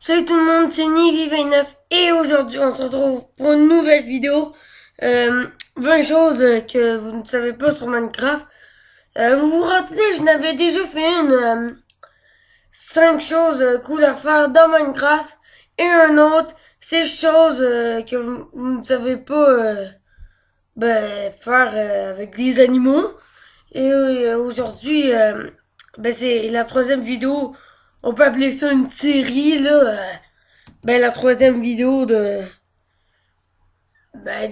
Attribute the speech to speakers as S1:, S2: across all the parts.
S1: Salut tout le monde, c'est Nivy29 et aujourd'hui on se retrouve pour une nouvelle vidéo. 20 choses que vous ne savez pas sur Minecraft. Vous vous rappelez, je n'avais déjà fait une 5 choses cool à faire dans Minecraft et un autre, 6 choses que vous ne savez pas faire avec des animaux. Et aujourd'hui, c'est la troisième vidéo. On peut appeler ça une série là. La troisième vidéo de 20,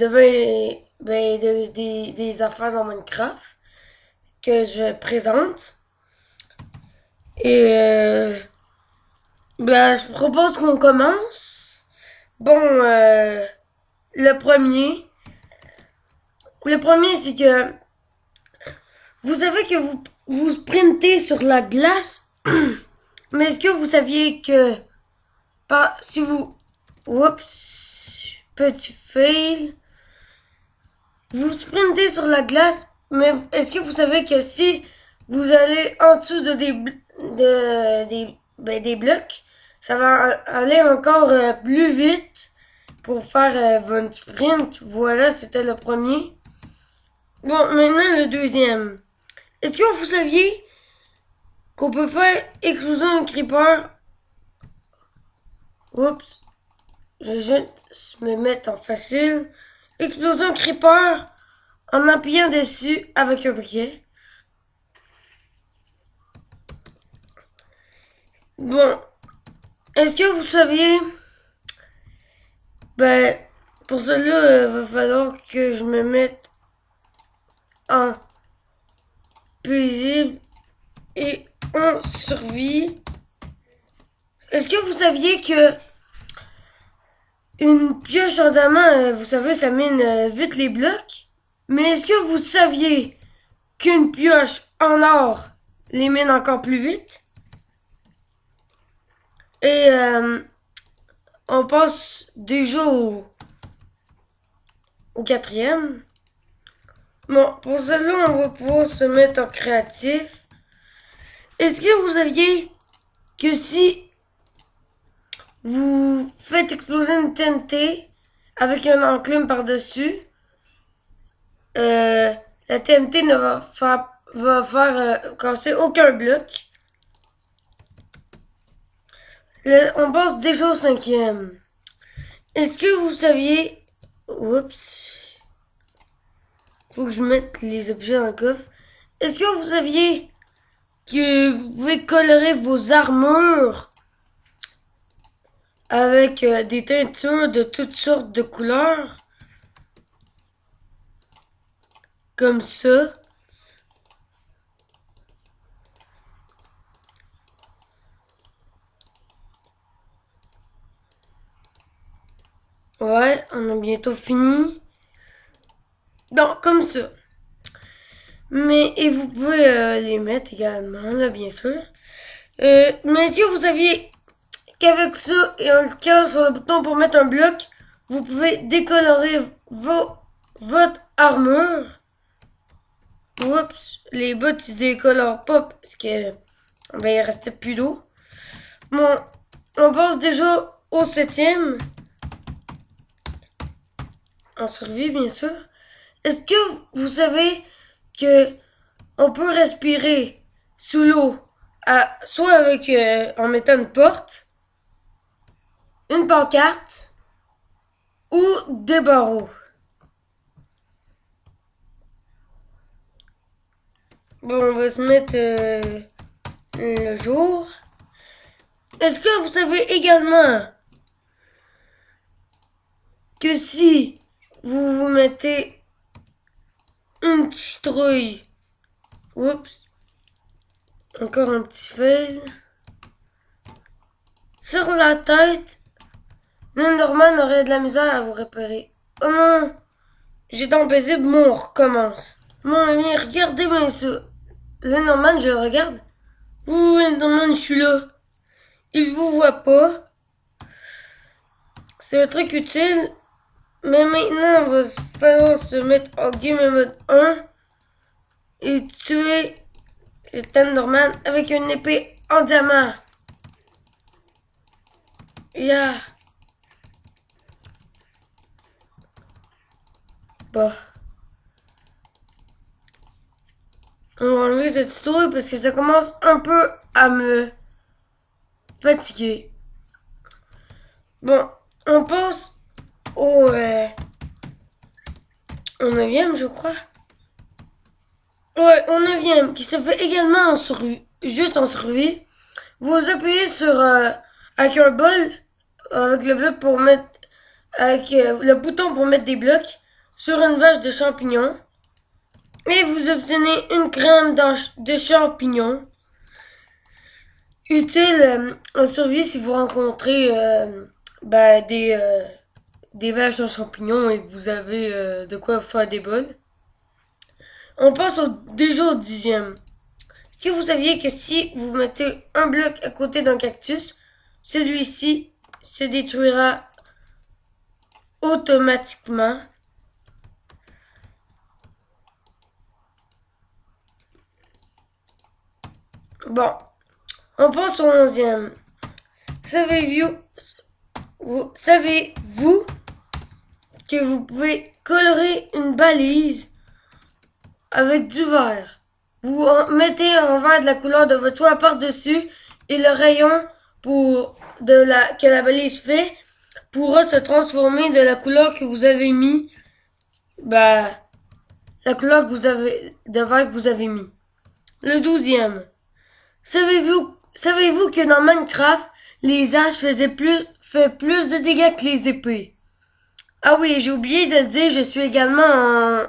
S1: des affaires dans Minecraft que je présente. Et je propose qu'on commence. Bon, le premier. Le premier, c'est que vous savez que vous sprintez sur la glace. Mais est-ce que vous saviez que si vous... Oups, petit fail. Vous sprintez sur la glace, mais est-ce que vous savez que si vous allez en dessous de des blocs, ça va aller encore plus vite pour faire votre sprint. Voilà, c'était le premier. Bon, maintenant le deuxième. Est-ce que vous saviez qu'on peut faire exploser un creeper? Oups, je vais juste me mettre en facile. Exploser un creeper en appuyant dessus avec un briquet. Bon, est-ce que vous saviez? Pour cela, il va falloir que je me mette en paisible et en survie. Est-ce que vous saviez que une pioche en diamant, vous savez, ça mine vite les blocs? Mais est-ce que vous saviez qu'une pioche en or les mine encore plus vite? Et on passe déjà au quatrième. Bon, pour cela, on va pouvoir se mettre en créatif. Est-ce que vous saviez que si vous faites exploser une TNT avec un enclume par-dessus, la TNT ne va faire casser aucun bloc? On passe déjà au cinquième. Est-ce que vous saviez... Oups. Faut que je mette les objets dans le coffre. Est-ce que vous saviez que vous pouvez colorer vos armures avec des teintures de toutes sortes de couleurs? Comme ça. Ouais, on a bientôt fini. Donc, comme ça. Et vous pouvez les mettre également, là, bien sûr. Mais est-ce que vous saviez qu'avec ça et en cliquant sur le bouton pour mettre un bloc, vous pouvez décolorer votre armure? Oups, les bottes ils décolorent pas parce que il restait plus d'eau. Bon, on passe déjà au septième. En survie, bien sûr. Est-ce que vous savez que on peut respirer sous l'eau, soit avec en mettant une porte, une pancarte ou des barreaux? Bon, on va se mettre le jour. Est-ce que vous savez également que si vous vous mettez une citrouille, oups, encore un petit fail, sur la tête, l'Enderman aurait de la misère à vous repérer. Oh non, j'ai dans paisible, bon, on recommence. Mon ami, regardez bien ça. L'Enderman, je le regarde. Ouh, Enderman, je suis là. Il vous voit pas. C'est un truc utile. Mais maintenant, il va falloir se mettre en game mode 1 et tuer le Enderman avec une épée en diamant. Yeah. Bon. On va enlever cette story parce que ça commence un peu à me fatiguer. Bon, on passe au 9e, je crois. Ouais, au 9e, qui se fait également en survie, juste en survie. Vous appuyez sur avec un bol, avec le bloc pour mettre, avec le bouton pour mettre des blocs sur une vache de champignons. Et vous obtenez une crème de champignons. Utile en survie si vous rencontrez des vaches en champignons et que vous avez de quoi faire des bols. On passe déjà au 10e. Est-ce que vous saviez que si vous mettez un bloc à côté d'un cactus, celui-ci se détruira automatiquement? Bon, on passe au 11e. Savez-vous que vous pouvez colorer une balise avec du vert? Vous mettez un verre de la couleur de votre choix par-dessus et le rayon que la balise fait pourra se transformer de la couleur que vous avez mis, la couleur de verre que vous avez mis. Le 12e. Savez-vous que dans Minecraft, les haches fait plus de dégâts que les épées? Ah oui, j'ai oublié de le dire, je suis également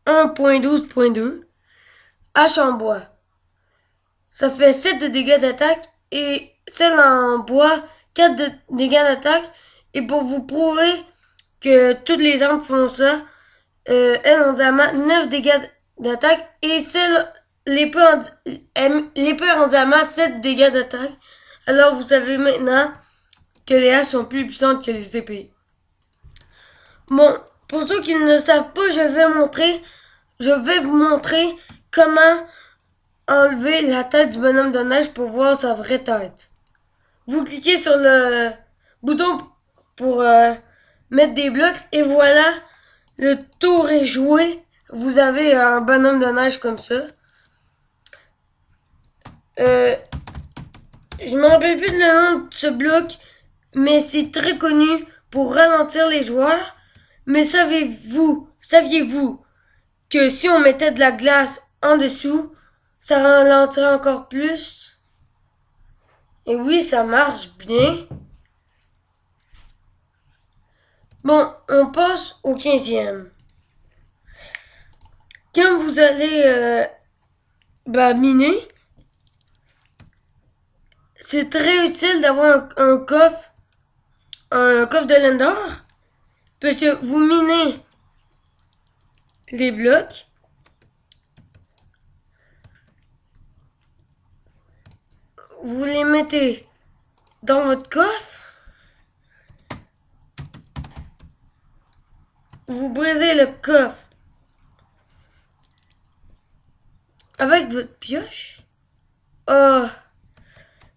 S1: en 1.12.2. Hache en bois. Ça fait 7 de dégâts d'attaque et celle en bois 4 de dégâts d'attaque. Et pour vous prouver que toutes les armes font ça, elle en diamant 9 dégâts d'attaque et l'épée en diamant 7 dégâts d'attaque. Alors vous savez maintenant que les haches sont plus puissantes que les épées. Bon, pour ceux qui ne le savent pas, je vais vous montrer comment enlever la tête du bonhomme de neige pour voir sa vraie tête. Vous cliquez sur le bouton pour mettre des blocs et voilà, le tour est joué. Vous avez un bonhomme de neige comme ça. Je me rappelle plus le nom de ce bloc, mais c'est très connu pour ralentir les joueurs. Mais saviez-vous que si on mettait de la glace en dessous, ça ralentirait encore plus? Et oui, ça marche bien. Bon, on passe au 15e. Quand vous allez miner, c'est très utile d'avoir un coffre de l'Ender, parce que vous minez les blocs, vous les mettez dans votre coffre, vous brisez le coffre avec votre pioche.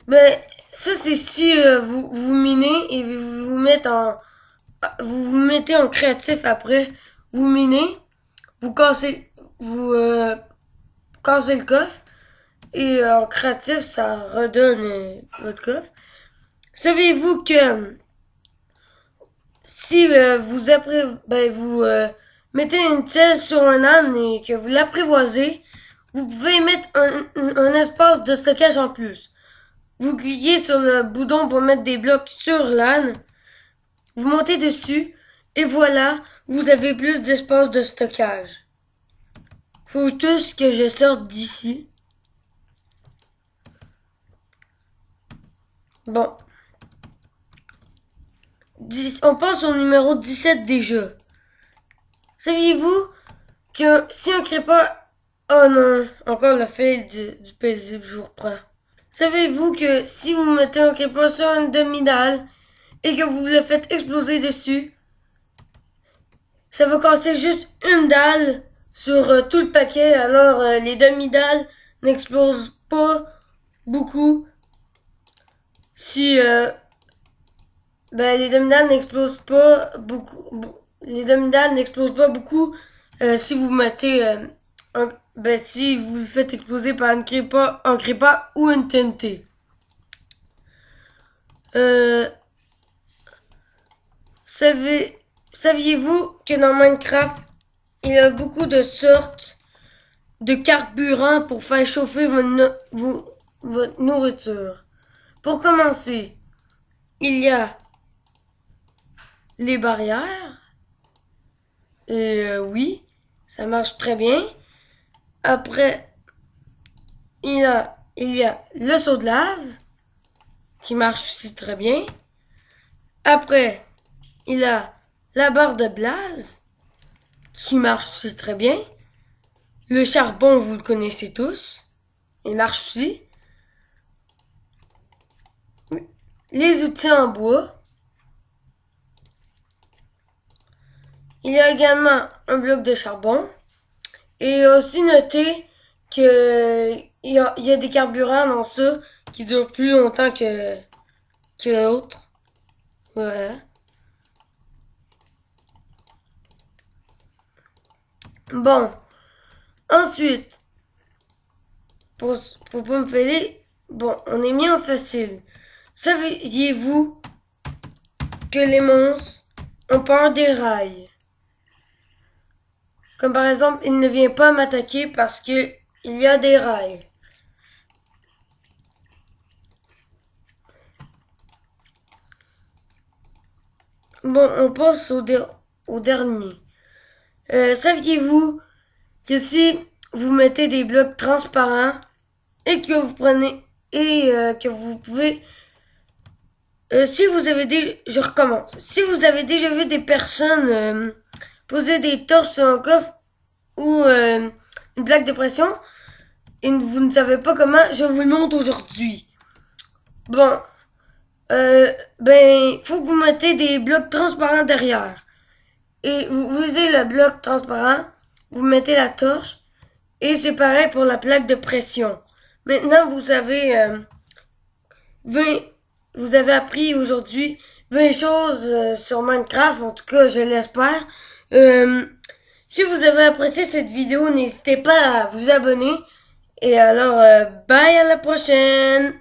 S1: Mais ça c'est si vous minez et vous mettez en créatif après. Vous minez, vous cassez le coffre et en créatif ça redonne votre coffre. Savez-vous que si vous mettez une selle sur un âne et que vous l'apprivoisez, vous pouvez mettre un espace de stockage en plus. Vous cliquez sur le bouton pour mettre des blocs sur l'âne, vous montez dessus et voilà, vous avez plus d'espace de stockage. Faut tous que je sorte d'ici. Bon. On passe au numéro 17 déjà. Saviez-vous que si un creeper... Oh non, encore le fait du paisible, je vous reprends. Savez-vous que si vous mettez un creeper sur une demi-dalle et que vous le faites exploser dessus, ça va casser juste une dalle sur tout le paquet, alors les demi-dalles n'explosent pas beaucoup si Ben, les demi-dalles n'explosent pas beaucoup. Les demi-dalles n'explosent pas beaucoup si vous mettez ben, si vous le faites exploser par un crépa ou une TNT. Euh, Saviez-vous que dans Minecraft, il y a beaucoup de sortes de carburant pour faire chauffer votre nourriture? Pour commencer, il y a les barrières. Et oui, ça marche très bien. Après, il y a le seau de lave qui marche aussi très bien. Après, il y a la barre de blaze qui marche aussi très bien. Le charbon, vous le connaissez tous. Il marche aussi. Les outils en bois. Il y a également un bloc de charbon. Et aussi noter que il y a des carburants dans ça qui durent plus longtemps que l'autre. Voilà. Bon. Ensuite, pour, pour pas me fêler, bon, on est mis en facile. Saviez-vous que les monstres ont peur des rails? Comme par exemple, il ne vient pas m'attaquer parce que il y a des rails. Bon, on passe au dernier. Saviez-vous que si vous mettez des blocs transparents et que vous prenez et que vous pouvez si vous avez déjà je recommence. Si vous avez déjà vu des personnes poser des torches sur un coffre ou une plaque de pression et vous ne savez pas comment, je vous le montre aujourd'hui. Bon, ben, faut que vous mettez des blocs transparents derrière. Et vous usez le bloc transparent, vous mettez la torche, et c'est pareil pour la plaque de pression. Maintenant, vous avez 20, vous avez appris aujourd'hui 20 choses sur Minecraft, en tout cas, je l'espère. Euh, Si vous avez apprécié cette vidéo, n'hésitez pas à vous abonner. Et alors, bye à la prochaine!